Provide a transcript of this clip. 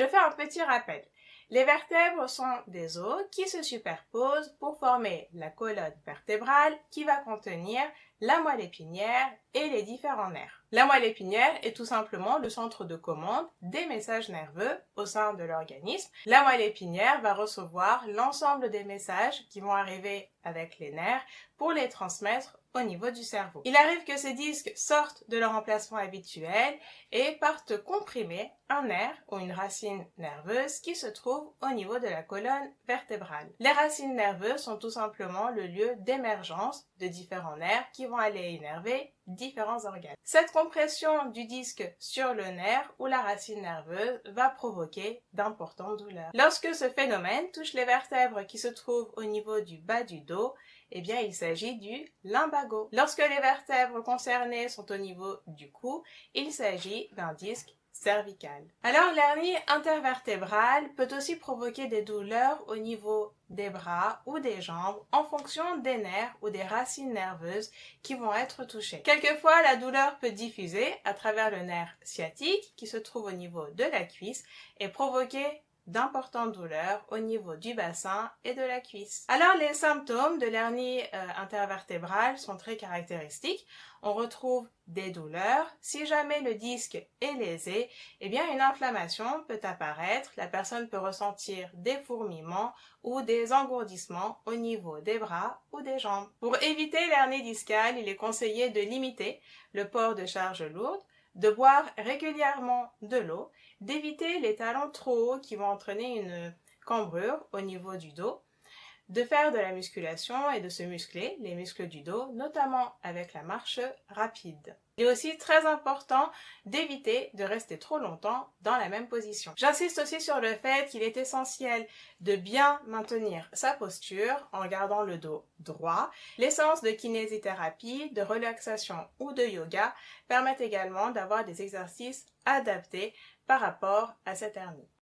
Je fais un petit rappel. Les vertèbres sont des os qui se superposent pour former la colonne vertébrale qui va contenir la moelle épinière et les différents nerfs. La moelle épinière est tout simplement le centre de commande des messages nerveux au sein de l'organisme. La moelle épinière va recevoir l'ensemble des messages qui vont arriver avec les nerfs pour les transmettre au niveau du cerveau. Il arrive que ces disques sortent de leur emplacement habituel et partent comprimer un nerf ou une racine nerveuse qui se trouve au niveau de la colonne vertébrale. Les racines nerveuses sont tout simplement le lieu d'émergence de différents nerfs qui vont aller innerver différents organes. Cette compression du disque sur le nerf ou la racine nerveuse va provoquer d'importantes douleurs. Lorsque ce phénomène touche les vertèbres qui se trouvent au niveau du bas du dos, eh bien, il s'agit du lumbago. Lorsque les vertèbres concernées sont au niveau du cou, il s'agit d'un disque cervical. Alors, l'hernie intervertébrale peut aussi provoquer des douleurs au niveau des bras ou des jambes en fonction des nerfs ou des racines nerveuses qui vont être touchées. Quelquefois, la douleur peut diffuser à travers le nerf sciatique qui se trouve au niveau de la cuisse et provoquer d'importantes douleurs au niveau du bassin et de la cuisse. Alors, les symptômes de l'hernie intervertébrale sont très caractéristiques. On retrouve des douleurs. Si jamais le disque est lésé, eh bien une inflammation peut apparaître. La personne peut ressentir des fourmillements ou des engourdissements au niveau des bras ou des jambes. Pour éviter l'hernie discale, il est conseillé de limiter le port de charges lourdes, de boire régulièrement de l'eau, d'éviter les talons trop hauts qui vont entraîner une cambrure au niveau du dos, de faire de la musculation et de se muscler les muscles du dos, notamment avec la marche rapide. Il est aussi très important d'éviter de rester trop longtemps dans la même position. J'insiste aussi sur le fait qu'il est essentiel de bien maintenir sa posture en gardant le dos droit. Les séances de kinésithérapie, de relaxation ou de yoga permettent également d'avoir des exercices adaptés par rapport à cette hernie.